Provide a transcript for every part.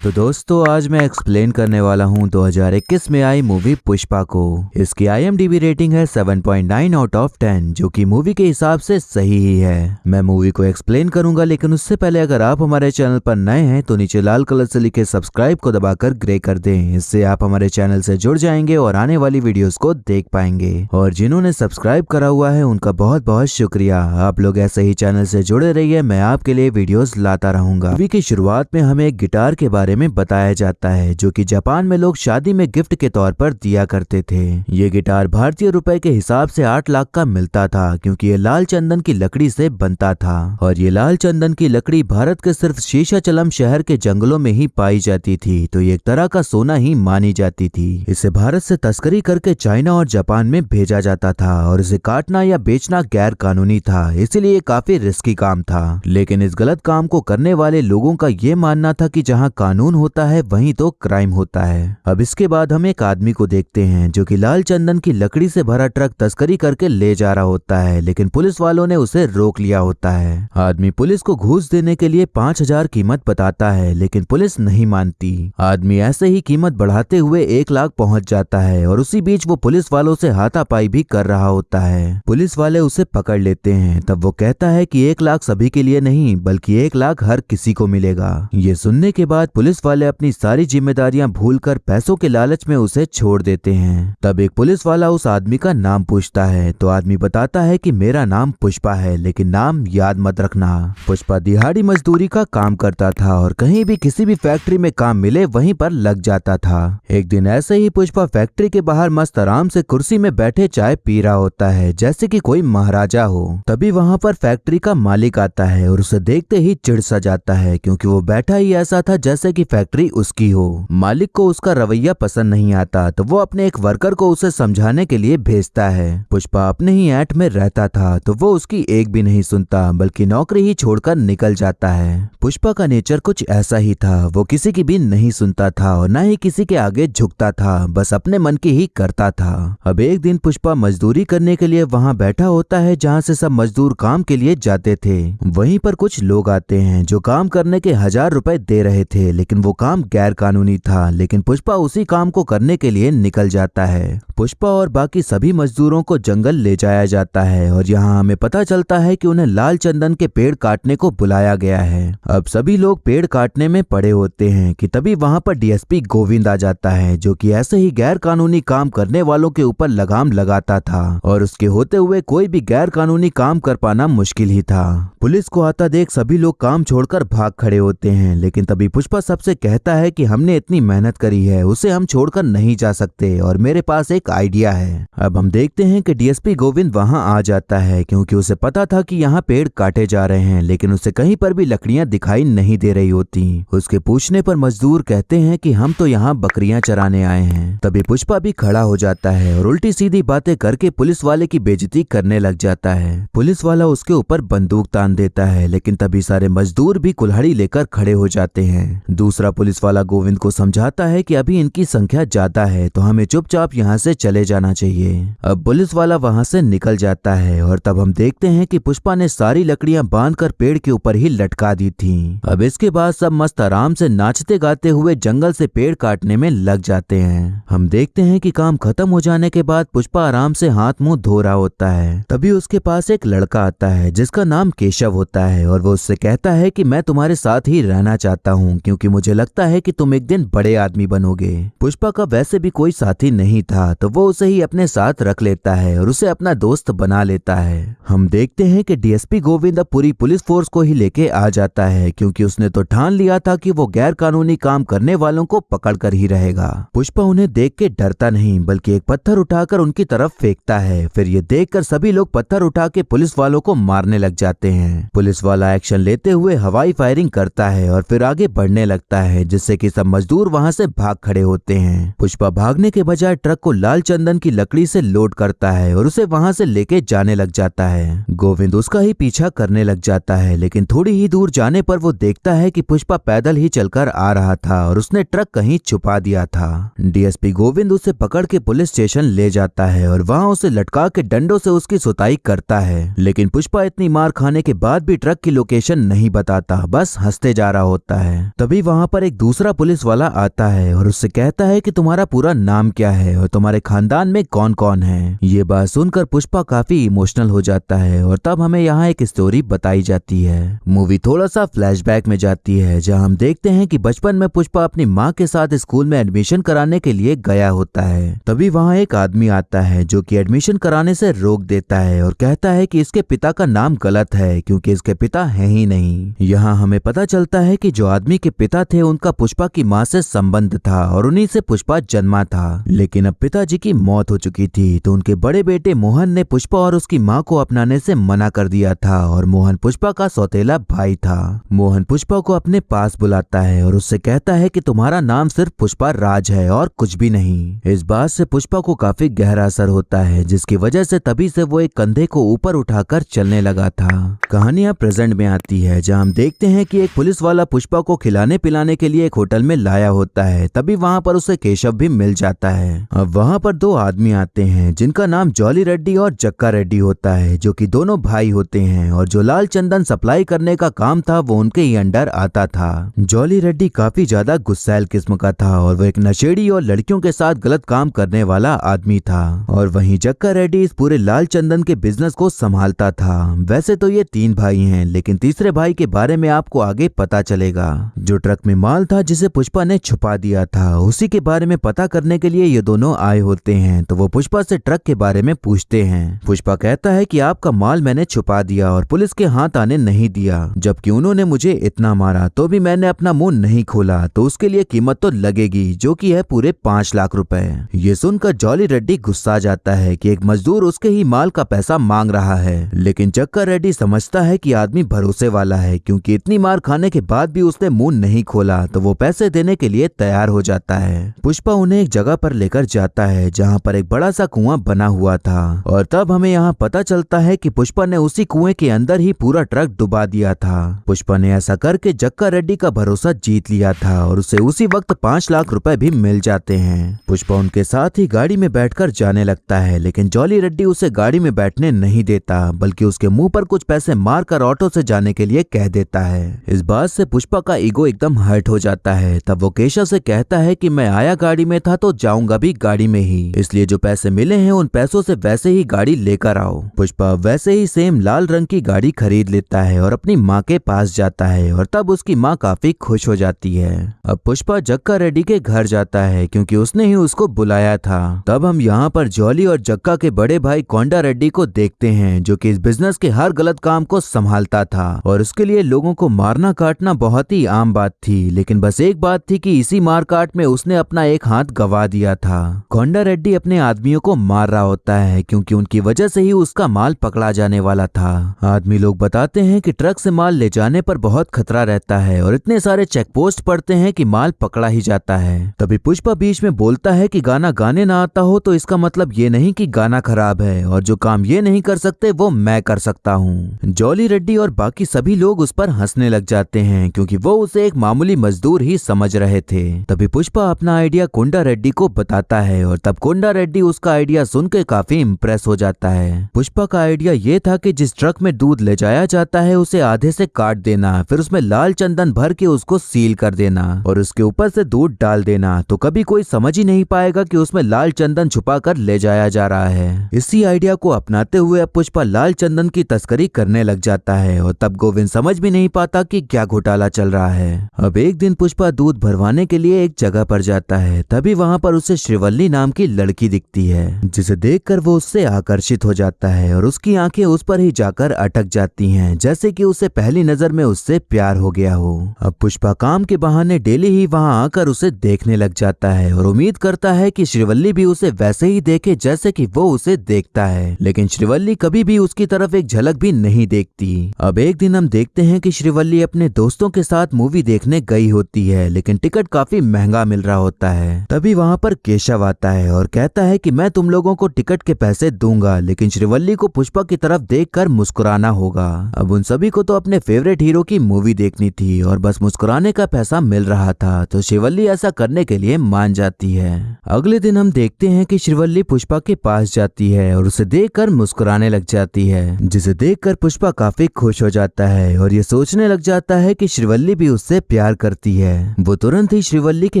तो दोस्तों आज मैं एक्सप्लेन करने वाला हूँ 2021 में आई मूवी पुष्पा को। इसकी IMDb रेटिंग है 7.9 आउट ऑफ 10 जो कि मूवी के हिसाब से सही ही है। मैं मूवी को एक्सप्लेन करूंगा, लेकिन उससे पहले अगर आप हमारे चैनल पर नए हैं तो नीचे लाल कलर से लिखे सब्सक्राइब को दबाकर ग्रे कर दें। इससे आप हमारे चैनल से जुड़ जाएंगे और आने वाली वीडियोस को देख पाएंगे। और जिन्होंने सब्सक्राइब करा हुआ है उनका बहुत बहुत शुक्रिया। आप लोग ऐसे ही चैनल से जुड़े रहिए, मैं आपके लिए वीडियोस लाता रहूंगा। मूवी की शुरुआत में हमें एक गिटार के बारे में बताया जाता है जो कि जापान में लोग शादी में गिफ्ट के तौर पर दिया करते थे। ये गिटार भारतीय रुपए के हिसाब से 8 लाख का मिलता था, क्योंकि ये लाल चंदन की लकड़ी से बनता था। और ये लाल चंदन की लकड़ी भारत के सिर्फ शेषाचलम शहर के जंगलों में ही पाई जाती थी, तो ये एक तरह का सोना ही मानी जाती थी। इसे भारत से तस्करी करके चाइना और जापान में भेजा जाता था और इसे काटना या बेचना गैर कानूनी था, इसीलिए काफी रिस्की काम था। लेकिन इस गलत काम को करने वाले लोगों का ये मानना था कि जहाँ कानून होता है वहीं तो क्राइम होता है। अब इसके बाद हम एक आदमी को देखते हैं जो कि लाल चंदन की लकड़ी से भरा ट्रक तस्करी करके ले जा रहा होता है, लेकिन पुलिस वालों ने उसे रोक लिया होता है। आदमी पुलिस को घूस देने के लिए 5,000 कीमत बताता है, लेकिन पुलिस नहीं मानती। आदमी ऐसे ही कीमत बढ़ाते हुए 1 लाख पहुंच जाता है और उसी बीच वो पुलिस वालों से हाथापाई भी कर रहा होता है। पुलिस वाले उसे पकड़ लेते हैं। तब वो कहता है कि 1 लाख सभी के लिए नहीं, बल्कि 1 लाख हर किसी को मिलेगा। ये सुनने के बाद पुलिस वाले अपनी सारी जिम्मेदारियां भूलकर पैसों के लालच में उसे छोड़ देते हैं। तब एक पुलिस वाला उस आदमी का नाम पूछता है, तो आदमी बताता है कि मेरा नाम पुष्पा है, लेकिन नाम याद मत रखना। पुष्पा दिहाड़ी मजदूरी का काम करता था और कहीं भी किसी भी फैक्ट्री में काम मिले वहीं पर लग जाता था। एक दिन ऐसे ही पुष्पा फैक्ट्री के बाहर मस्त आराम से कुर्सी में बैठे चाय पी रहा होता है, जैसे कि कोई महाराजा हो। तभी वहां पर फैक्ट्री का मालिक आता है और उसे देखते ही चिढ़ सा जाता है, क्योंकि वो बैठा ही ऐसा था जैसे कि फैक्ट्री उसकी हो। मालिक को उसका रवैया पसंद नहीं आता, तो वो अपने एक वर्कर को उसे समझाने के लिए भेजता है। पुष्पा अपने ही ऐट में रहता था, तो वो उसकी एक भी नहीं सुनता, बल्कि नौकरी ही छोड़कर निकल जाता है। पुष्पा का नेचर कुछ ऐसा ही था, वो किसी की भी नहीं सुनता था और न ही किसी के आगे झुकता था, बस अपने मन की ही करता था। अब एक दिन पुष्पा मजदूरी करने के लिए वहाँ बैठा होता है जहाँ से सब मजदूर काम के लिए जाते थे। वहीं पर कुछ लोग आते हैं जो काम करने के 1,000 रुपए दे रहे थे, लेकिन वो काम गैर कानूनी था। लेकिन पुष्पा उसी काम को करने के लिए निकल जाता है। पुष्पा और बाकी सभी मजदूरों को जंगल ले जाया जाता है और यहाँ हमें पता चलता है कि उन्हें लाल चंदन के पेड़ काटने को बुलाया गया है। अब सभी लोग पेड़ काटने में पड़े होते हैं कि तभी वहाँ पर DSP गोविंद आ जाता है, जो कि ऐसे ही गैर कानूनी काम करने वालों के ऊपर लगाम लगाता था और उसके होते हुए कोई भी गैर कानूनी काम कर पाना मुश्किल ही था। पुलिस को आता देख सभी लोग काम छोड़कर भाग खड़े होते हैं, लेकिन तभी पुष्पा सबसे कहता है कि हमने इतनी मेहनत करी है, उसे हम छोड़कर नहीं जा सकते और मेरे पास एक आइडिया है। अब हम देखते हैं कि DSP गोविंद वहां आ जाता है, क्योंकि उसे पता था कि यहाँ पेड़ काटे जा रहे हैं, लेकिन उसे कहीं पर भी लकड़ियां दिखाई नहीं दे रही होती। उसके पूछने पर मजदूर कहते हैं कि हम तो यहाँ बकरियां चराने आए हैं। तभी पुष्पा भी खड़ा हो जाता है और उल्टी सीधी बातें करके पुलिस वाले की बेइज्जती करने लग जाता है। पुलिस वाला उसके ऊपर बंदूक तान देता है, लेकिन तभी सारे मजदूर भी कुल्हाड़ी लेकर खड़े हो जाते हैं। दूसरा पुलिस वाला गोविंद को समझाता है कि अभी इनकी संख्या ज्यादा है, तो हमें चुपचाप यहाँ से चले जाना चाहिए। अब पुलिस वाला वहाँ से निकल जाता है और तब हम देखते हैं कि पुष्पा ने सारी लकड़ियां बांधकर पेड़ के ऊपर ही लटका दी थी। अब इसके बाद सब मस्त आराम से नाचते गाते हुए जंगल से पेड़ काटने में लग जाते हैं। हम देखते हैं कि काम खत्म हो जाने के बाद पुष्पा आराम से हाथ मुंह धो रहा होता है। तभी उसके पास एक लड़का आता है जिसका नाम केशव होता है और वो उससे कहता है कि मैं तुम्हारे साथ ही रहना चाहता हूँ, क्योंकि मुझे लगता है कि तुम एक दिन बड़े आदमी बनोगे। पुष्पा का वैसे भी कोई साथी नहीं था, तो वो उसे ही अपने साथ रख लेता है और उसे अपना दोस्त बना लेता है। हम देखते हैं कि DSP गोविंद अब पूरी पुलिस फोर्स को ही लेके आ जाता है, क्योंकि उसने तो ठान लिया था कि वो गैर कानूनी काम करने वालों को पकड़ कर ही रहेगा। पुष्पा उन्हें देख के डरता नहीं, बल्कि एक पत्थर उठाकर उनकी तरफ फेंकता है। फिर ये देखकर सभी लोग पत्थर उठा के पुलिस वालों को मारने लग जाते हैं। पुलिस वाला एक्शन लेते हुए हवाई फायरिंग करता है और फिर आगे बढ़ने लगता है, जिससे कि सब मजदूर वहां से भाग खड़े होते हैं। पुष्पा भागने के बजाय ट्रक को लाल चंदन की लकड़ी से लोड करता है और उसे वहां से लेके जाने लग जाता है। गोविंद उसका ही पीछा करने लग जाता है, लेकिन थोड़ी ही दूर जाने पर वो देखता है कि पुष्पा पैदल ही चलकर आ रहा था और उसने ट्रक कहीं छुपा दिया था। DSP गोविंद उसे पकड़ के पुलिस स्टेशन ले जाता है और वहाँ उसे लटका के डंडों से उसकी सुताई करता है, लेकिन पुष्पा इतनी मार खाने के बाद भी ट्रक की लोकेशन नहीं बताता, बस हंसते जा रहा होता है। तभी वहाँ पर एक दूसरा पुलिस वाला आता है और उससे कहता है कि तुम्हारा पूरा नाम क्या है और तुम्हारे खानदान में कौन कौन है। ये बात सुनकर पुष्पा काफी इमोशनल हो जाता है और तब हमें यहाँ एक स्टोरी बताई जाती है। मूवी थोड़ा सा फ्लैशबैक में जाती है जहाँ हम देखते हैं कि बचपन में पुष्पा अपनी माँ के साथ स्कूल में एडमिशन कराने के लिए गया होता है। तभी वहाँ एक आदमी आता है जो कि एडमिशन कराने से रोक देता है और कहता है कि इसके पिता का नाम गलत है क्योंकि इसके पिता है ही नहीं। यहाँ हमें पता चलता है कि जो आदमी के पिता थे उनका पुष्पा की माँ से संबंध था और उन्हीं से पुष्पा जन्मा था, लेकिन अब पिताजी की मौत हो चुकी थी तो उनके बड़े बेटे मोहन ने पुष्पा और उसकी माँ को अपनाने से मना कर दिया था और मोहन पुष्पा का सौतेला भाई था। मोहन पुष्पा को अपने पास बुलाता है और उससे कहता है कि तुम्हारा नाम सिर्फ पुष्पा राज है और कुछ भी नहीं। इस बात से पुष्पा को काफी गहरा असर होता है जिसकी वजह से तभी से वो एक कंधे को ऊपर उठाकर चलने लगा था। कहानी अब प्रेजेंट में आती है जहाँ हम देखते हैं कि एक पुलिस वाला पुष्पा को खिलाने पिलाने के लिए एक होटल में लाया होता है। तभी वहाँ पर उसे केशव भी मिल जाता है। अब वहाँ पर दो आदमी आते हैं जिनका नाम जॉली रेड्डी और जक्का रेड्डी होता है जो कि दोनों भाई होते हैं और जो लाल चंदन सप्लाई करने का काम था वो उनके ही अंडर आता था। जॉली रेड्डी काफी ज्यादा गुस्सैल किस्म का था और वो एक नशेड़ी और लड़कियों के साथ गलत काम करने वाला आदमी था और वहीं जक्का रेड्डी इस पूरे लाल चंदन के बिजनेस को संभालता था। वैसे तो ये तीन भाई हैं लेकिन तीसरे भाई के बारे में आपको आगे पता चलेगा। जो ट्रक में माल था जिसे पुष्पा ने छुपा दिया था उसी के बारे में पता करने के लिए ये दोनों आए होते हैं तो वो पुष्पा से ट्रक के बारे में पूछते हैं। पुष्पा कहता है कि आपका माल मैंने छुपा दिया और पुलिस के हाथ आने नहीं दिया, जबकि उन्होंने मुझे इतना मारा तो भी मैंने अपना मुंह नहीं खोला तो उसके लिए कीमत तो लगेगी जो कि है पूरे 5 लाख रुपए। ये सुनकर जॉली रेड्डी गुस्सा जाता है कि एक मजदूर उसके ही माल का पैसा मांग रहा है, लेकिन जक्का रेड्डी समझता है कि आदमी भरोसे वाला है क्योंकि इतनी मार खाने के बाद भी उसने मुंह नहीं खोला तो वो पैसे देने के लिए तैयार हो जाता है। पुष्पा उन्हें एक जगह पर लेकर जाता है जहाँ पर एक बड़ा सा कुआं बना हुआ था और तब हमें यहाँ पता चलता है कि पुष्पा ने उसी कुएं के अंदर ही पूरा ट्रक डुबा दिया था। पुष्पा ने ऐसा करके जक्का रेड्डी का भरोसा जीत लिया था और उसे उसी वक्त 5 लाख रुपए भी मिल जाते हैं। पुष्पा उनके साथ ही गाड़ी में बैठकर जाने लगता है लेकिन जॉली रेड्डी उसे गाड़ी में बैठने नहीं देता बल्कि उसके मुंह पर कुछ पैसे मारकर ऑटो से जाने के लिए कह देता है। इस बात से पुष्पा का ईगो एकदम हर्ट हो जाता है। तब वो केशव से कहता है कि मैं आया गाड़ी में था तो जाऊंगा भी गाड़ी में ही, इसलिए जो पैसे मिले हैं उन पैसों से वैसे ही गाड़ी लेकर आओ। पुष्पा वैसे ही सेम लाल रंग की गाड़ी खरीद लेता है और अपनी माँ के पास जाता है और तब उसकी माँ काफी खुश हो जाती है। अब पुष्पा जक्का रेड्डी के घर जाता है क्योंकि उसने ही उसको बुलाया था। तब हम यहाँ पर जॉली और जक्का के बड़े भाई कोंडा रेड्डी को देखते हैं जो कि इस बिजनेस के हर गलत काम को संभालता था और उसके लिए लोगों को मारना काटना बहुत ही आम बात थी, लेकिन बस एक बात थी कि इसी मार काट में उसने अपना एक हाथ गवा दिया था। कोंडा रेड्डी अपने आदमियों को मार रहा होता है क्योंकि उनकी वजह से ही उसका माल पकड़ा जाने वाला था। आदमी लोग बताते हैं कि ट्रक से माल ले जाने पर बहुत खतरा रहता है और इतने सारे चेक पोस्ट पड़ते हैं कि माल पकड़ा ही जाता है। तभी पुष्पा बीच में बोलता है कि गाना गाने ना आता हो तो इसका मतलब ये नहीं कि गाना खराब है और जो काम ये नहीं कर सकते वो मैं कर सकता हूँ। जॉली रेड्डी और बाकी सभी लोग उस पर हंसने लग जाते हैं क्योंकि वो उसे एक मामूली मजदूर ही समझ रहे थे। तभी पुष्पा अपना आइडिया कोंडा रेड्डी को बताता है और तब कोंडा रेड्डी उसका आइडिया सुन के काफी इम्प्रेस हो जाता है। पुष्पा का आइडिया ये था कि जिस ट्रक में दूध ले जाया जाता है उसे आधे से काट देना, फिर उसमें लाल चंदन भर के उसको सील कर देना और उसके ऊपर से दूध डाल देना तो कभी कोई समझ ही नहीं पाएगा कि उसमें लाल चंदन छुपा कर ले जाया जा रहा है। इसी आइडिया को अपनाते हुए अब पुष्पा लाल चंदन की तस्करी करने लग जाता है और तब गोविंद समझ भी नहीं पाता कि क्या घोटाला चल रहा है। अब एक दिन पुष्पा दूध भरवाने के लिए एक जगह पर जाता है। तभी वहाँ पर उसे श्रीवल्ली नाम की लड़की दिखती है जिसे देखकर वो उससे आकर्षित हो जाता है और उसकी आंखें उस पर ही जाकर अटक जाती हैं जैसे कि उसे पहली नजर में उससे प्यार हो गया हो। अब पुष्पा काम के बहाने डेली ही वहाँ आकर उसे देखने लग जाता है और उम्मीद करता है कि श्रीवल्ली भी उसे वैसे ही देखे जैसे कि वो उसे देखता है, लेकिन श्रीवल्ली कभी भी उसकी तरफ एक झलक भी नहीं देखती। अब एक दिन हम देखते हैं कि श्रीवल्ली अपने दोस्तों के साथ मूवी देखने गई होती है लेकिन टिकट काफी महंगा मिल रहा होता है। तभी वहाँ पर केशव आता है और कहता है कि मैं तुम लोगों को टिकट के पैसे दूंगा, लेकिन श्रीवल्ली को पुष्पा की तरफ देखकर मुस्कुराना होगा। अब उन सभी को तो अपने फेवरेट हीरो की मूवी देखनी थी और बस मुस्कुराने का पैसा मिल रहा था तो श्रीवल्ली ऐसा करने के लिए मान जाती है। अगले दिन हम देखते हैं कि श्रीवल्ली पुष्पा के पास जाती है और उसे देखकर मुस्कुराने लग जाती है, जिसे देखकर पुष्पा काफी खुश हो जाता है और ये सोचने लग जाता है कि श्रीवल्ली भी उससे प्यार प्यार करती है। वो तुरंत ही श्रीवल्ली के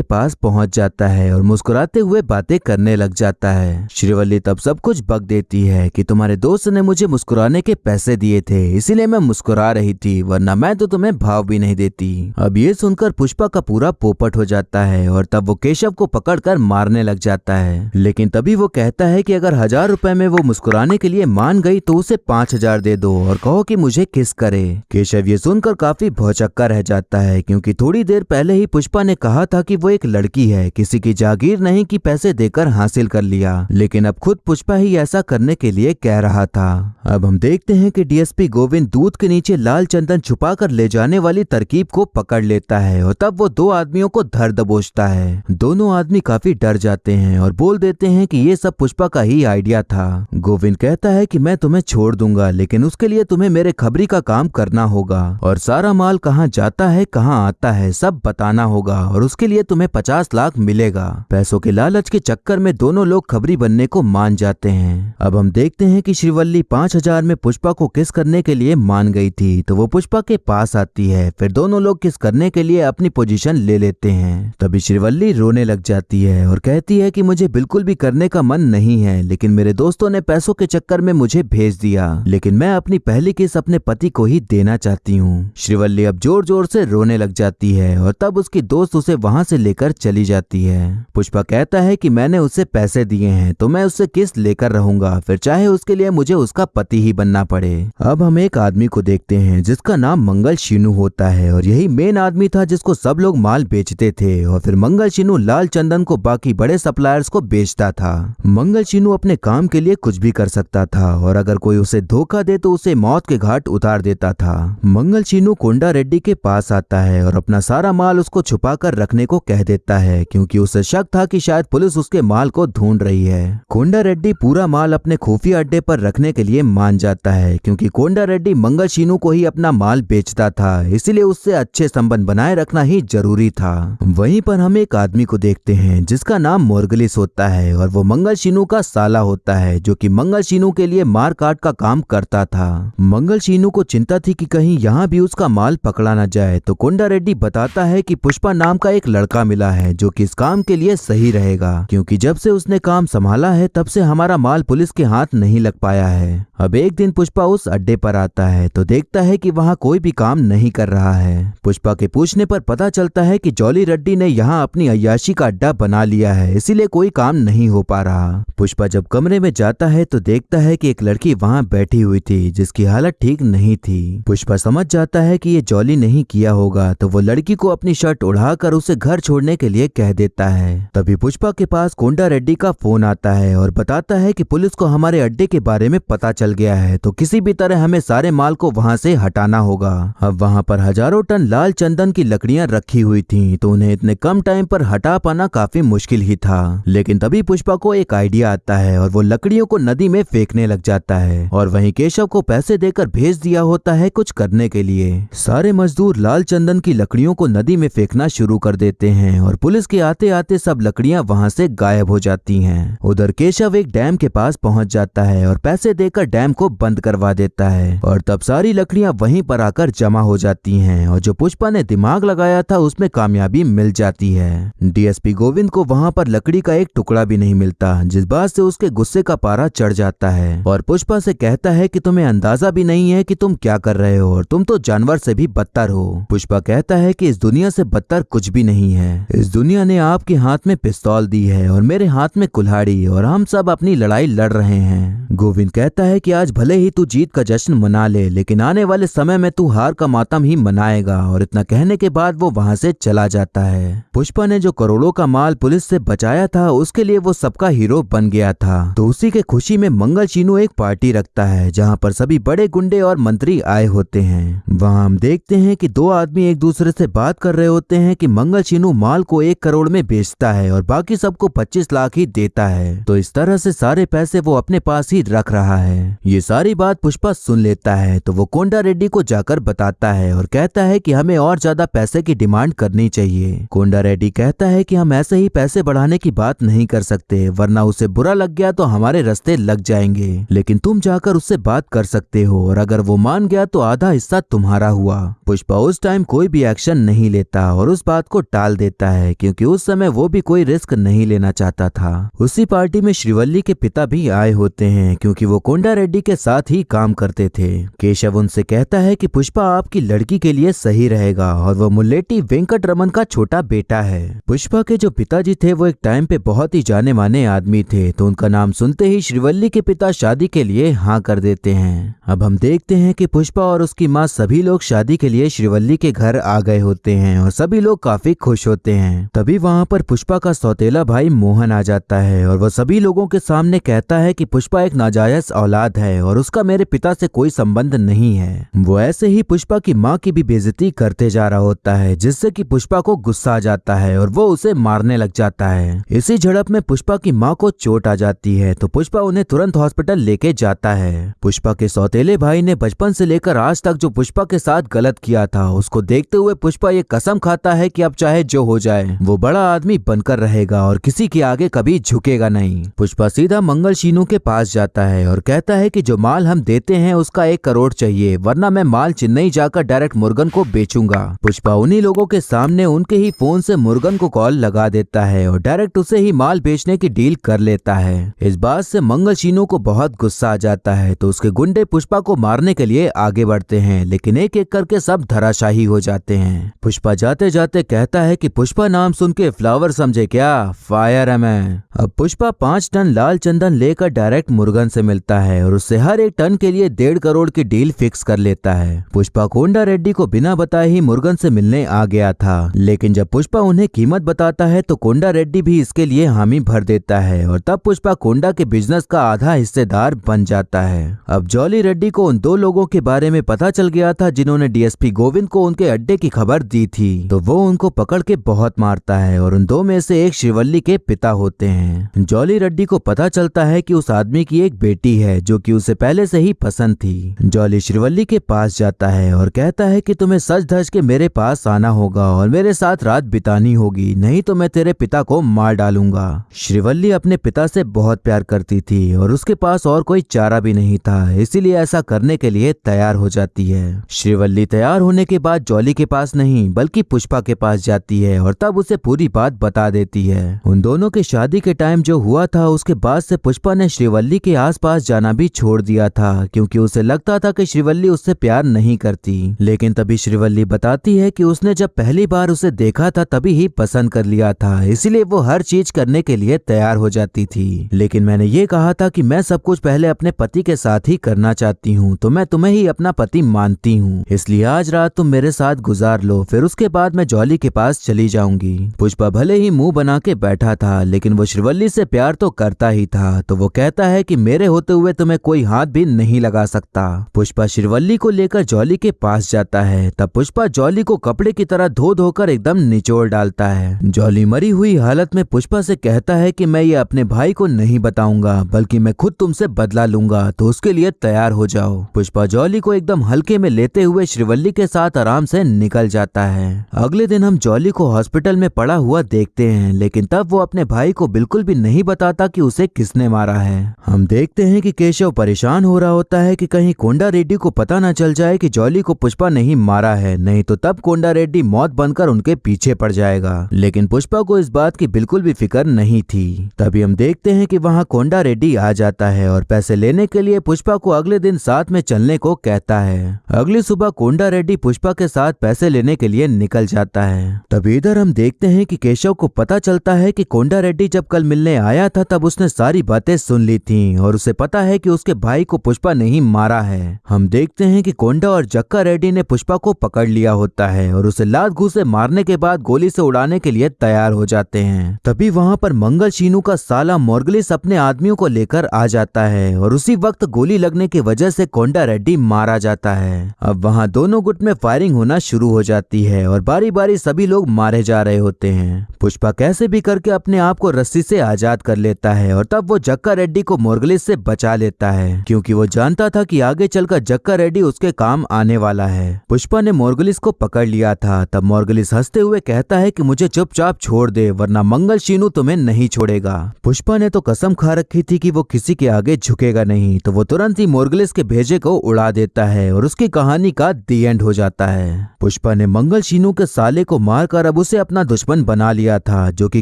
पास पहुंच जाता है और मुस्कुराते हुए बातें करने लग जाता है। श्रीवल्ली तब सब कुछ बक देती है कि तुम्हारे दोस्त ने मुझे मुस्कुराने के पैसे दिए थे, इसीलिए मैं मुस्कुरा रही थी, वरना मैं तो तुम्हें भाव भी नहीं देती। अब ये सुनकर पुष्पा का पूरा पोपट हो जाता है और तब वो केशव को पकड़कर मारने लग जाता है। लेकिन तभी वो कहता है कि अगर 1000 रुपए में वो मुस्कुराने के लिए मान गई तो उसे 5000 दे दो और कहो कि मुझे किस करे। केशव ये सुनकर काफी भौचक्का रह जाता है, क्योंकि थोड़ी देर पहले ही पुष्पा ने कहा था कि वो एक लड़की है, किसी की जागीर नहीं कि पैसे देकर हासिल कर लिया, लेकिन अब खुद पुष्पा ही ऐसा करने के लिए कह रहा था। अब हम देखते हैं कि डीएसपी गोविंद दूध के नीचे लाल चंदन छुपा कर ले जाने वाली तरकीब को पकड़ लेता है और तब वो 2 आदमियों को धर दबोचता है। दोनों आदमी काफी डर जाते हैं और बोल देते हैं कि ये सब पुष्पा का ही आइडिया था। गोविंद कहता है कि मैं तुम्हें छोड़ दूंगा, लेकिन उसके लिए तुम्हें मेरे खबरी का काम करना होगा और सारा माल कहाँ जाता है कहाँ आता है सब बताना होगा और उसके लिए तुम्हें 50 लाख मिलेगा। पैसों के लालच के चक्कर में दोनों लोग खबरी बनने को मान जाते हैं। अब हम देखते हैं कि श्रीवल्ली 5000 में पुष्पा को किस करने के लिए मान गई थी, तो वो पुष्पा के पास आती है। फिर दोनों लोग किस करने के लिए अपनी पोजीशन ले लेते हैं। तभी श्रीवल्ली रोने लग जाती है और कहती है कि मुझे बिल्कुल भी करने का मन नहीं है, लेकिन मेरे दोस्तों ने पैसों के चक्कर में मुझे भेज दिया, लेकिन मैं अपनी पहली किस अपने पति को ही देना चाहती हूँ। श्रीवल्ली अब जोर जोर से रोने लग जाती है और तब उसकी दोस्त उसे वहाँ से लेकर चली जाती है। पुष्पा कहता है कि मैंने उसे पैसे दिए हैं तो मैं उससे किस लेकर रहूंगा, फिर चाहे उसके लिए मुझे उसका पति ही बनना पड़े। अब हम एक आदमी को देखते हैं जिसका नाम मंगल शीनू होता है और यही मेन आदमी था जिसको सब लोग माल बेचते थे और फिर मंगल शीनू लाल चंदन को बाकी बड़े सप्लायर्स को बेचता था। मंगल शीनू अपने काम के लिए कुछ भी कर सकता था और अगर कोई उसे धोखा दे तो उसे मौत के घाट उतार देता था। मंगल शीनू कोंडा रेड्डी के पास आता है और अपना सारा माल उसको छुपा कर रखने को कह देता है, क्योंकि उसे शक था कि शायद पुलिस उसके माल को ढूंढ रही है। कोंडा रेड्डी पूरा माल अपने खुफिया अड्डे पर रखने के लिए मान जाता है, क्योंकि कोंडा रेड्डी मंगल शीनू को ही अपना माल बेचता था, इसलिए उससे अच्छे संबंध बनाए रखना ही जरूरी था। वहीं पर हम एक आदमी को देखते हैं जिसका नाम मोरगलिस होता है और वो मंगल शीनू का साला होता है, जो कि मंगल शीनू के लिए मार काट का काम करता था। मंगल शीनू को चिंता थी कि कहीं यहाँ भी उसका माल पकड़ा न जाए, तो कोंडा रेड्डी बताता है कि पुष्पा नाम का एक लड़का मिला है जो कि इस काम के लिए सही रहेगा, क्योंकि जब से उसने काम संभाला है तब से हमारा माल पुलिस के हाथ नहीं लग पाया है। अब एक दिन पुष्पा उस अड्डे पर आता है तो देखता है कि वहाँ कोई भी काम नहीं कर रहा है। पुष्पा के पूछने पर पता चलता है कि जॉली रेड्डी ने यहाँ अपनी अय्याशी का अड्डा बना लिया है, इसीलिए कोई काम नहीं हो पा रहा। पुष्पा जब कमरे में जाता है तो देखता है कि एक लड़की वहाँ बैठी हुई थी जिसकी हालत ठीक नहीं थी। पुष्पा समझ जाता है कि ये जॉली नहीं किया होगा, तो वो लड़की को अपनी शर्ट उड़ाकर उसे घर छोड़ने के लिए कह देता है। तभी पुष्पा के पास कोंडा रेड्डी का फोन आता है और बताता है कि पुलिस को हमारे अड्डे के बारे में पता चल गया है, तो किसी भी तरह हमें सारे माल को वहाँ से हटाना होगा। अब वहाँ पर हजारों टन लाल चंदन की लकड़ियाँ रखी हुई थी, तो उन्हें इतने कम टाइम पर हटा पाना काफी मुश्किल ही था। लेकिन तभी पुष्पा को एक आइडिया आता है और वो लकड़ियों को नदी में फेंकने लग जाता है और वहीं केशव को पैसे देकर भेज दिया होता है कुछ करने के लिए। सारे मजदूर लाल चंदन की लकड़ियों को नदी में फेंकना शुरू कर देते हैं और पुलिस के आते आते सब लकड़ियां वहां से गायब हो जाती हैं। उधर केशव एक डैम के पास पहुंच जाता है और पैसे देकर डैम को बंद करवा देता है और तब सारी लकड़ियां वहीं पर आकर जमा हो जाती हैं और जो पुष्पा ने दिमाग लगाया था उसमें कामयाबी मिल जाती है। डीएसपी गोविंद को वहां पर लकड़ी का एक टुकड़ा भी नहीं मिलता, जिस बात से उसके गुस्से का पारा चढ़ जाता है और पुष्पा से कहता है कि तुम्हें अंदाजा भी नहीं है कि तुम क्या कर रहे हो और तुम तो जानवर से भी बदतर हो। पुष्पा कहता है कि इस दुनिया से बदतर कुछ भी नहीं है। इस दुनिया ने आपके हाथ में पिस्तौल दी है और मेरे हाथ में कुल्हाड़ी और हम सब अपनी लड़ाई लड़ रहे हैं। गोविंद कहता है कि आज भले ही तू जीत का जश्न मना ले, लेकिन आने वाले समय में तू हार का मातम ही मनाएगा। और इतना कहने के बाद वो वहाँ से चला जाता है। पुष्पा ने जो करोड़ों का माल पुलिस से बचाया था उसके लिए वो सबका हीरो बन गया था, तो उसी के खुशी में मंगल शीनू एक पार्टी रखता है जहाँ पर सभी बड़े गुंडे और मंत्री आए होते हैं। वहाँ हम देखते हैं कि 2 आदमी एक दूसरे से बात कर रहे होते हैं कि मंगल शीनू माल को 1 करोड़ में बेचता है और बाकी सबको 25 लाख ही देता है, तो इस तरह से सारे पैसे वो अपने पास ही रख रहा है। ये सारी बात पुष्पा सुन लेता है तो वो कोंडा रेड्डी को जाकर बताता है और कहता है कि हमें और ज्यादा पैसे की डिमांड करनी चाहिए। कोंडा रेड्डी कहता है कि हम ऐसे ही पैसे बढ़ाने की बात नहीं कर सकते, वरना उसे बुरा लग गया तो हमारे रास्ते लग जाएंगे, लेकिन तुम जाकर उससे बात कर सकते हो और अगर वो मान गया तो आधा हिस्सा तुम्हारा हुआ। पुष्पा उस टाइम कोई भी एक्शन नहीं लेता और उस बात को टाल देता है क्योंकि उस समय वो भी कोई रिस्क नहीं लेना चाहता था। उसी पार्टी में श्रीवल्ली के पिता भी आए होते हैं क्योंकि वो कोंडा रेड्डी के साथ ही काम करते थे। केशव उनसे कहता है कि पुष्पा आपकी लड़की के लिए सही रहेगा और वो मुल्लेटी वेंकट रमन का छोटा बेटा है। पुष्पा के जो पिताजी थे वो एक टाइम पे बहुत ही जाने माने आदमी थे, तो उनका नाम सुनते ही श्रीवल्ली के पिता शादी के लिए हाँ कर देते हैं। अब हम देखते हैं कि पुष्पा और उसकी माँ सभी लोग शादी के लिए श्रीवल्ली के घर आ गए होते हैं और सभी लोग काफी खुश होते हैं। तभी वहाँ पर पुष्पा का सौतेला भाई मोहन आ जाता है और वो सभी लोगों के सामने कहता है कि पुष्पा एक नाजायज औलाद है और उसका मेरे पिता से कोई संबंध नहीं है। वो ऐसे ही पुष्पा की माँ की भी बेइज्जती करते जा रहा होता है, जिससे कि पुष्पा को गुस्सा आ जाता है और वो उसे मारने लग जाता है। इसी झड़प में पुष्पा की माँ को चोट आ जाती है तो पुष्पा उन्हें तुरंत हॉस्पिटल लेके जाता है। पुष्पा के सौतेले भाई ने बचपन से लेकर आज तक जो पुष्पा के साथ गलत किया था उसको देखते हुए पुष्पा ये कसम खाता है कि अब चाहे जो हो जाए वो बड़ा आदमी बनकर रहेगा और किसी के आगे कभी झुकेगा नहीं। पुष्पा सीधा मंगल शीनू के पास जाता है और कहता है कि जो माल हम देते हैं उसका 1 करोड़ चाहिए, वरना मैं माल चेन्नई जाकर डायरेक्ट मुर्गन को बेचूंगा। पुष्पा उन्हीं लोगों के सामने उनके ही फोन से मुर्गन को कॉल लगा देता है और डायरेक्ट उसे ही माल बेचने की डील कर लेता है। इस बात से मंगल शीनू को बहुत गुस्सा आ जाता है तो उसके गुंडे पुष्पा को मारने के लिए आगे बढ़ते हैं, लेकिन एक एक करके सब धराशाही हो जाते हैं। पुष्पा जाते जाते कहता है कि पुष्पा नाम सुन के फ्लावर समझे क्या, फायर है मैं। अब पुष्पा 5 टन लाल चंदन लेकर डायरेक्ट मुर्गन से मिलता है और उससे हर एक टन के लिए 1.5 करोड़ की डील फिक्स कर लेता है। पुष्पा कोंडा रेड्डी को बिना बताए ही मुर्गन से मिलने आ गया था, लेकिन जब पुष्पा उन्हें कीमत बताता है तो कोंडा रेड्डी भी इसके लिए हामी भर देता है और तब पुष्पा कोंडा के बिजनेस का आधा हिस्सेदार बन जाता है। अब जॉली रेड्डी को उन 2 लोगों के बारे में पता चल गया था जिन्होंने डीएसपी गोविंद को उनके अड्डे की खबर दी थी, तो वो उनको पकड़ के बहुत मारता है और उन 2 में से एक श्रीवल्ली के पिता होते हैं। जॉली रेड्डी को पता चलता है कि उस आदमी की एक बेटी है जो कि उसे पहले से ही पसंद थी। जॉली श्रीवल्ली के पास जाता है और कहता है कि तुम्हें सच धज के मेरे पास आना होगा और मेरे साथ रात बितानी होगी, नहीं तो मैं तेरे पिता को मार डालूंगा। श्रीवल्ली अपने पिता से बहुत प्यार करती थी और उसके पास और कोई चारा भी नहीं था, इसीलिए ऐसा करने के लिए तैयार हो जाती है। श्रीवल्ली तैयार होने के बाद जॉली के पास नहीं बल्कि पुष्पा के पास जाती है और तब उसे पूरी बात बता देती है। उन दोनों के शादी के टाइम जो हुआ था उसके बाद से पुष्पा ने श्रीवल्ली के आसपास जाना भी छोड़ दिया था, क्योंकि उसे लगता था कि श्रीवल्ली उससे प्यार नहीं करती। लेकिन तभी श्रीवल्ली बताती है कि उसने जब पहली बार उसे देखा था तभी ही पसंद कर लिया था, इसीलिए वो हर चीज करने के लिए तैयार हो जाती थी। लेकिन मैंने ये कहा था कि मैं सब कुछ पहले अपने पति के साथ ही करना चाहती हूँ, तो मैं तुम्हें ही अपना पति मानती हूँ, इसलिए आज रात तुम मेरे साथ गुजार लो, फिर उसके बाद मैं जॉली के पास चली जाऊंगी। पुष्पा भले ही मुंह बना के बैठा था, लेकिन वो श्रीवल्ली से प्यार तो करता ही था, तो वो कहता है कि मेरे होते हुए तुम्हें कोई हाथ भी नहीं लगा सकता। पुष्पा श्रीवल्ली को लेकर जॉली के पास जाता है। तब पुष्पा जॉली को कपड़े की तरह धो धोकर एकदम निचोड़ डालता है। जॉली मरी हुई हालत में पुष्पा से कहता है कि मैं ये अपने भाई को नहीं बताऊंगा, बल्कि मैं खुद तुमसे बदला लूंगा, तो उसके लिए तैयार हो जाओ। पुष्पा जॉली को एकदम हल्के में लेते हुए श्रीवल्ली के साथ आराम से निकल जाता है। अगले दिन हम जॉली को हॉस्पिटल में पड़ा हुआ देखते हैं, लेकिन तब वो अपने भाई को बिल्कुल भी नहीं बताता कि उसे किसने मारा है। हम देखते हैं कि केशव परेशान हो रहा होता है कि कहीं कोंडा रेड्डी को पता न चल जाए कि जॉली को पुष्पा नहीं मारा है, नहीं तो तब कोंडा रेड्डी मौत बनकर उनके पीछे पड़ जाएगा। लेकिन पुष्पा को इस बात की बिल्कुल भी फिक्र नहीं थी। तभी हम देखते हैं कि वहाँ कोंडा रेड्डी आ जाता है और पैसे लेने के लिए पुष्पा को अगले दिन साथ में चलने को कहता है। अगली सुबह कोंडा रेड्डी पुष्पा के साथ पैसे लेने के लिए निकल जाता है। तभी इधर हम देखते हैं कि केशव को पता चलता है कि कोंडा रेड्डी जब कल मिलने आया था तब उसने सारी बातें सुन ली थी और उसे पता है कि उसके भाई को पुष्पा नहीं मारा है। हम देखते हैं कि कोंडा और जक्का रेड्डी ने पुष्पा को पकड़ लिया होता है और उसे लात घूंसे मारने के बाद गोली से उड़ाने के लिए तैयार हो जाते हैं। तभी वहाँ पर मंगल शीनू का साला मोर्गलिस अपने आदमियों को लेकर आ जाता है और उसी वक्त गोली लगने की वजह से कोंडा रेड्डी मारा जाता है। अब वहाँ दोनों गुट में फायरिंग होना शुरू हो जाती है और बारी बारी सभी लोग मारे जा रहे होते हैं। पुष्पा कैसे भी करके अपने आप को रस्सी से आजाद कर लेता है और तब वो जक्का रेड्डी को मोर्गलिस से बचा लेता है, क्योंकि वो जानता था कि आगे चलकर जक्का रेड्डी उसके काम आने वाला है। पुष्पा ने मोर्गलिस को पकड़ लिया था। तब मोर्गलिस हंसते हुए कहता है कि मुझे चुपचाप छोड़ दे, वरना मंगल शीनू तुम्हें नहीं छोड़ेगा। पुष्पा ने तो कसम खा रखी थी कि वो किसी के आगे झुकेगा नहीं, तो वो तुरंत ही मोर्गलिस के भेजे को उड़ा देता है और उसकी कहानी का दी एंड हो जाता है। पुष्पा पुष्पा ने मंगल शीनू के साले को मारकर अब उसे अपना दुश्मन बना लिया था, जो कि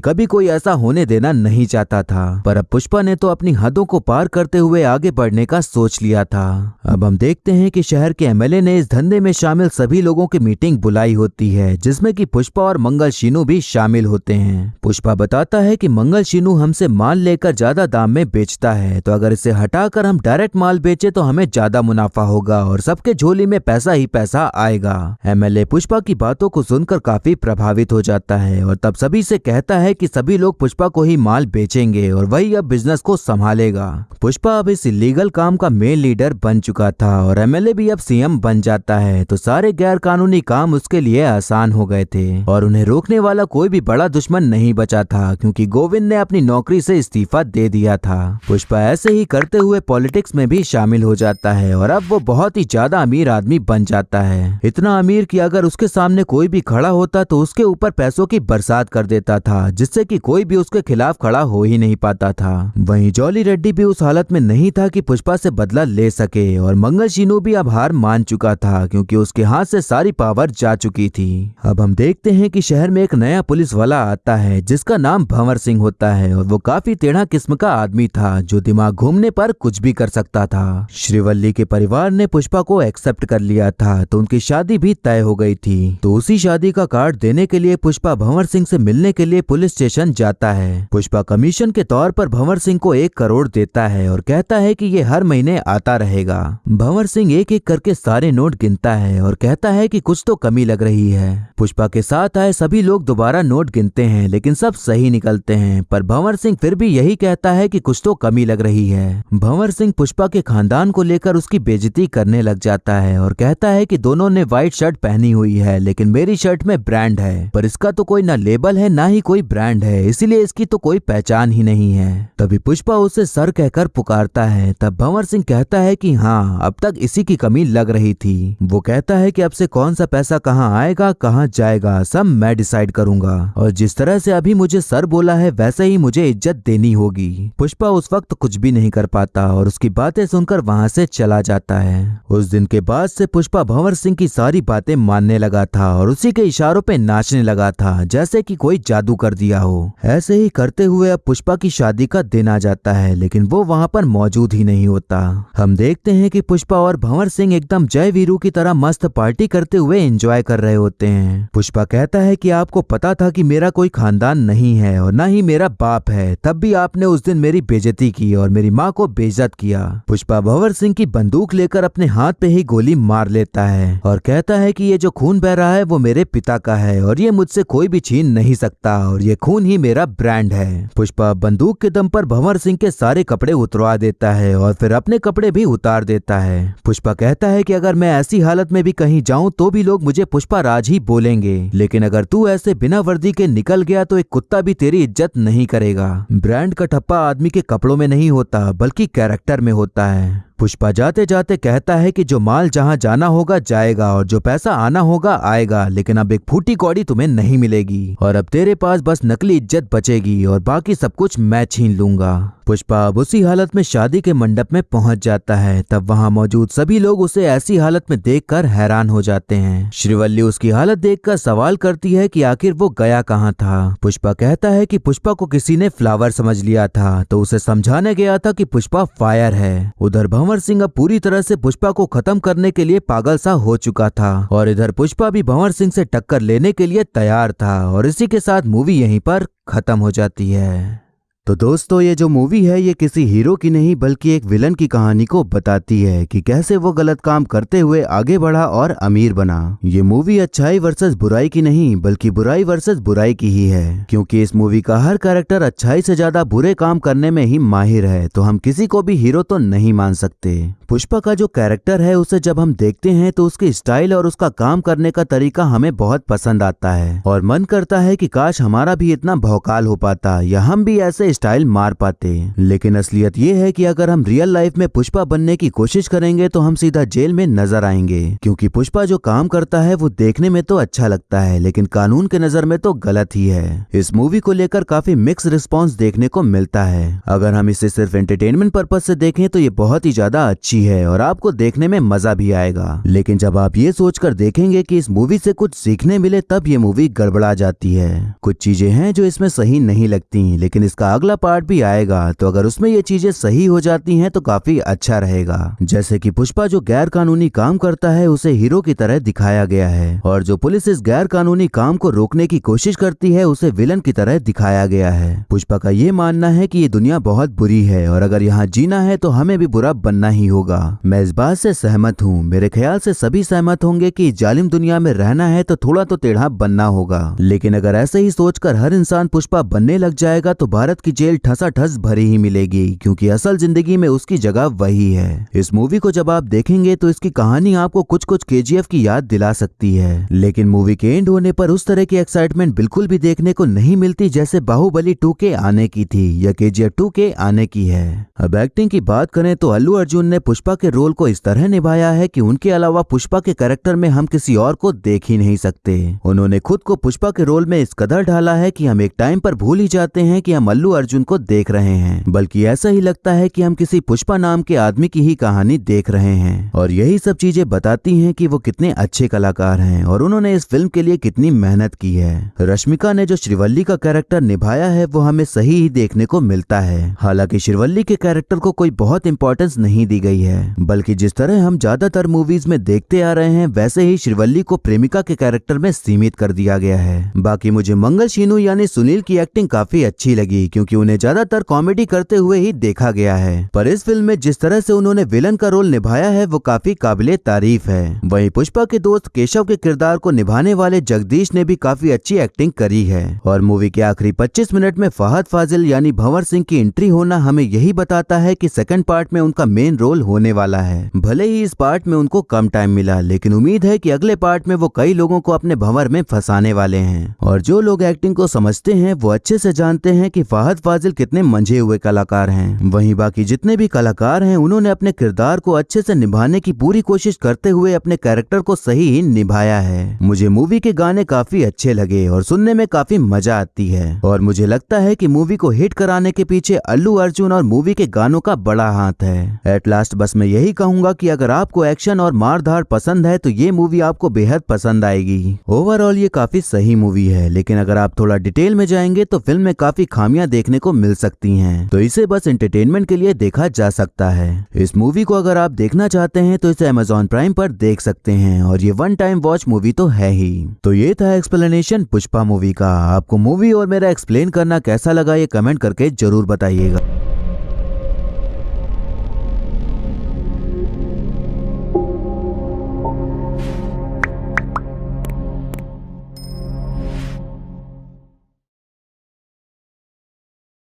कभी कोई ऐसा होने देना नहीं चाहता था। पर अब पुष्पा ने तो अपनी हदों को पार करते हुए आगे बढ़ने का सोच लिया था। अब हम देखते हैं कि शहर के एमएलए ने इस धंधे में शामिल सभी लोगों की मीटिंग बुलाई होती है, जिसमें कि पुष्पा और मंगल शीनू भी शामिल होते हैं। पुष्पा बताता है कि मंगल शीनू हमसे माल लेकर ज्यादा दाम में बेचता है, तो अगर इसे हटाकर हम डायरेक्ट माल बेचे तो हमें ज्यादा मुनाफा होगा और सबके झोली में पैसा ही पैसा आएगा। एमएलए पुष्पा की बातों को सुनकर काफी प्रभावित हो जाता है और तब सभी से कहता है कि सभी लोग पुष्पा को ही माल बेचेंगे और वही अब बिजनेस को संभालेगा। पुष्पा अब इस इलीगल काम का मेन लीडर बन चुका था और एमएलए भी अब सीएम बन जाता है, तो सारे गैर कानूनी काम उसके लिए आसान हो गए थे और उन्हें रोकने वाला कोई भी बड़ा दुश्मन नहीं बचा था, क्योंकि गोविंद ने अपनी नौकरी से इस्तीफा दे दिया था। पुष्पा ऐसे ही करते हुए पॉलिटिक्स में भी शामिल हो जाता है और अब वो बहुत ही ज्यादा अमीर आदमी बन जाता है। इतना अमीर कि अगर उसके सामने कोई भी खड़ा होता तो उसके ऊपर पैसों की बरसात कर देता था, जिससे कि कोई भी उसके खिलाफ खड़ा हो ही नहीं पाता था। वहीं जॉली रेड्डी भी उस हालत में नहीं था कि पुष्पा से बदला ले सके और मंगल शीनू भी अब हार मान चुका था, क्योंकि उसके हाथ से सारी पावर जा चुकी थी। अब हम देखते हैं कि शहर में एक नया पुलिस वाला आता है जिसका नाम भंवर सिंह होता है और वो काफी टेढ़ा किस्म का आदमी था, जो दिमाग घूमने पर कुछ भी कर सकता था। श्रीवल्ली के परिवार ने पुष्पा को एक्सेप्ट कर लिया था, तो उनकी शादी भी तय हो गई थी। तो उसी शादी का कार्ड देने के लिए पुष्पा भंवर सिंह से मिलने के लिए पुलिस स्टेशन जाता है। पुष्पा कमीशन के तौर पर भंवर सिंह को 1 करोड़ देता है और कहता है कि ये हर महीने आता रहेगा। भंवर सिंह एक एक करके सारे नोट गिनता है और कहता है कि कुछ तो कमी लग रही है। पुष्पा के साथ आए सभी लोग दोबारा नोट गिनते हैं, लेकिन सब सही निकलते हैं, पर भंवर सिंह फिर भी यही कहता है कि कुछ तो कमी लग रही है। भंवर सिंह पुष्पा के खानदान को लेकर उसकी बेइज्जती करने लग जाता है और कहता है कि दोनों ने व्हाइट शर्ट पहनी हुई है, लेकिन मेरी शर्ट में ब्रांड है, पर इसका तो कोई ना लेबल है ना ही कोई ब्रांड है, इसीलिए इसकी तो कोई पहचान ही नहीं है। तभी पुष्पा उसे सर कहकर पुकारता है। तब भंवर सिंह कहता है कि हाँ, अब तक इसी की कमी लग रही थी। वो कहता है कि अब से कौन सा पैसा कहाँ आएगा कहाँ जाएगा सब मैं डिसाइड करूंगा, और जिस तरह से अभी मुझे सर बोला है वैसे ही मुझे इज्जत देनी होगी। पुष्पा उस वक्त कुछ भी नहीं कर पाता और उसकी बातें सुनकर वहाँ से चला जाता है। उस दिन के बाद से पुष्पा भंवर सिंह की सारी बातें मानने लगा था और उसी के इशारों पे नाचने लगा था, जैसे कि कोई जादू कर दिया हो। ऐसे ही करते हुए अब पुष्पा की शादी का दिन आ जाता है, लेकिन वो वहाँ पर मौजूद ही नहीं होता। हम देखते हैं कि पुष्पा और भंवर सिंह एकदम जय वीरू की तरह मस्त पार्टी करते हुए एंजॉय कर रहे होते हैं। पुष्पा कहता है कि आपको पता था कि मेरा कोई खानदान नहीं है और न ही मेरा बाप है, तब भी आपने उस दिन मेरी बेइज्जती की और मेरी माँ को बेइज्जत किया। पुष्पा भंवर सिंह की बंदूक लेकर अपने हाथ पे ही गोली मार लेता है और कहता है कि ये जो खून बह रहा है वो मेरे पिता का है और ये मुझसे कोई भी छीन नहीं सकता और ये खून ही मेरा ब्रांड है। पुष्पा बंदूक के दम पर भंवर सिंह के सारे कपड़े उतरवा देता है और फिर अपने कपड़े भी उतार देता है। पुष्पा कहता है कि अगर मैं ऐसी हालत में भी कहीं जाऊं तो भी लोग मुझे पुष्पा राज ही बोलेंगे, लेकिन अगर तू ऐसे बिना वर्दी के निकल गया तो एक कुत्ता भी तेरी इज्जत नहीं करेगा। ब्रांड का ठप्पा आदमी के कपड़ों में नहीं होता बल्कि कैरेक्टर में होता है। पुष्पा जाते जाते कहता है कि जो माल जहाँ जाना होगा जाएगा और जो पैसा आना होगा आएगा, लेकिन अब एक फूटी कौड़ी तुम्हें नहीं मिलेगी और अब तेरे पास बस नकली इज्जत बचेगी और बाकी सब कुछ मैं छीन लूंगा। पुष्पा अब उसी हालत में शादी के मंडप में पहुंच जाता है। तब वहां मौजूद सभी लोग उसे ऐसी हालत में देखकर हैरान हो जाते हैं। श्रीवल्ली उसकी हालत देखकर सवाल करती है कि आखिर वो गया कहाँ था। पुष्पा कहता है कि पुष्पा को किसी ने फ्लावर समझ लिया था, तो उसे समझाने गया था कि पुष्पा फायर है। उधर भंवर सिंह अब पूरी तरह से पुष्पा को खत्म करने के लिए पागल सा हो चुका था और इधर पुष्पा भी भंवर सिंह से टक्कर लेने के लिए तैयार था और इसी के साथ मूवी यहीं पर खत्म हो जाती है। तो दोस्तों, ये जो मूवी है ये किसी हीरो की नहीं बल्कि एक विलन की कहानी को बताती है कि कैसे वो गलत काम करते हुए आगे बढ़ा और अमीर बना। ये मूवी अच्छाई वर्सेस बुराई की नहीं बल्कि बुराई वर्सेस बुराई की ही है, क्योंकि इस मूवी का हर कैरेक्टर अच्छाई से ज्यादा बुरे काम करने में ही माहिर है, तो हम किसी को भी हीरो तो नहीं मान सकते। पुष्पा का जो कैरेक्टर है उसे जब हम देखते हैं तो उसकी स्टाइल और उसका काम करने का तरीका हमें बहुत पसंद आता है और मन करता है कि काश हमारा भी इतना भौकाल हो पाता या हम भी ऐसे स्टाइल मार पाते। लेकिन असलियत ये है कि अगर हम रियल लाइफ में पुष्पा बनने की कोशिश करेंगे तो हम सीधा जेल में नजर आएंगे, क्योंकि पुष्पा जो काम करता है वो देखने में तो अच्छा लगता है लेकिन कानून के नजर में तो गलत ही है। इस मूवी को लेकर काफी मिक्स रिस्पॉन्स देखने को मिलता है। अगर हम इसे सिर्फ एंटरटेनमेंट पर्पज से देखें तो ये बहुत ही ज्यादा अच्छी है और आपको देखने में मजा भी आएगा। लेकिन जब आप ये सोचकर देखेंगे कि इस मूवी से कुछ सीखने मिले तब ये मूवी गड़बड़ा जाती है। कुछ चीजें हैं जो इसमें सही नहीं लगती, लेकिन इसका अगला पार्ट भी आएगा तो अगर उसमें ये चीजें सही हो जाती हैं तो काफी अच्छा रहेगा। जैसे कि पुष्पा जो गैर कानूनी काम करता है उसे हीरो की तरह दिखाया गया है और जो पुलिस इस गैर कानूनी काम को रोकने की कोशिश करती है उसे विलन की तरह दिखाया गया है। पुष्पा का ये मानना है कि ये दुनिया बहुत बुरी है और अगर यहाँ जीना है तो हमें भी बुरा बनना ही होगा। मैं इस बात से सहमत हूँ। मेरे ख्याल से सभी सहमत होंगे कि जालिम दुनिया में रहना है तो थोड़ा तो टेढ़ा बनना होगा। लेकिन अगर ऐसे ही सोचकर हर इंसान पुष्पा बनने लग जाएगा तो भारत की जेल ठसाठस भरी ही मिलेगी, क्योंकि असल जिंदगी में उसकी जगह वही है। इस मूवी को जब आप देखेंगे तो इसकी कहानी आपको कुछ कुछ KGF की याद दिला सकती है, लेकिन मूवी के एंड होने पर उस तरह की एक्साइटमेंट बिल्कुल भी देखने को नहीं मिलती जैसे बाहुबली 2 के आने की थी या KGF 2 के आने की है। अब एक्टिंग की बात करें तो अल्लू अर्जुन ने पुष्पा के रोल को इस तरह निभाया है कि उनके अलावा पुष्पा के कैरेक्टर में हम किसी और को देख ही नहीं सकते। उन्होंने खुद को पुष्पा के रोल में इस कदर ढाला है कि हम एक टाइम पर भूल ही जाते हैं कि हम अल्लू अर्जुन को देख रहे हैं, बल्कि ऐसा ही लगता है कि हम किसी पुष्पा नाम के आदमी की ही कहानी देख रहे हैं। और यही सब चीजें बताती हैं कि वो कितने अच्छे कलाकार हैं और उन्होंने इस फिल्म के लिए कितनी मेहनत की है। रश्मिका ने जो श्रीवल्ली का कैरेक्टर निभाया है वो हमें सही ही देखने को मिलता है। हालांकि श्रीवल्ली के कैरेक्टर को कोई बहुत इंपॉर्टेंस नहीं दी गई है, बल्कि जिस तरह हम ज्यादातर मूवीज में देखते आ रहे हैं वैसे ही श्रीवल्ली को प्रेमिका के कैरेक्टर में सीमित कर दिया गया है। बाकी मुझे मंगल शीनू यानी सुनील की एक्टिंग काफी अच्छी लगी, क्योंकि उन्हें ज्यादातर कॉमेडी करते हुए ही देखा गया है। पर इस फिल्म में जिस तरह से उन्होंने विलन का रोल निभाया है वो काफी काबिले तारीफ है। वहीं पुष्पा के दोस्त केशव के किरदार को निभाने वाले जगदीश ने भी काफी अच्छी एक्टिंग करी है। और मूवी के आखिरी 25 मिनट में फहद फाजिल यानी भंवर सिंह की एंट्री होना हमें यही बताता है कि सेकंड पार्ट में उनका मेन रोल होने वाला है। भले ही इस पार्ट में उनको कम टाइम मिला, लेकिन उम्मीद है कि अगले पार्ट में वो कई लोगों को अपने भंवर में फंसाने वाले हैं। और जो लोग एक्टिंग को समझते हैं वो अच्छे से जानते हैं कि फहद फाजिल कितने मंझे हुए कलाकार हैं। वहीं बाकी जितने भी कलाकार हैं उन्होंने अपने किरदार को अच्छे से निभाने की पूरी कोशिश करते हुए अपने कैरेक्टर को सही ही निभाया है। मुझे मूवी के गाने काफी अच्छे लगे और सुनने में काफी मजा आती है और मुझे लगता है कि मूवी को हिट कराने के पीछे अल्लू अर्जुन और मूवी के गानों का बड़ा हाथ है। एट लास्ट बस मैं यही कहूंगा कि अगर आपको एक्शन और मारधाड़ पसंद है तो ये मूवी आपको बेहद पसंद आएगी। ओवरऑल ये काफी सही मूवी है, लेकिन अगर आप थोड़ा डिटेल में जाएंगे तो फिल्म में काफी खामियां देखने को मिल सकती हैं, तो इसे बस एंटरटेनमेंट के लिए देखा जा सकता है। इस मूवी को अगर आप देखना चाहते हैं तो इसे Amazon प्राइम पर देख सकते हैं और ये वन टाइम वॉच मूवी तो है ही। तो ये था एक्सप्लेनेशन पुष्पा मूवी का। आपको मूवी और मेरा एक्सप्लेन करना कैसा लगा ये कमेंट करके जरूर बताइएगा।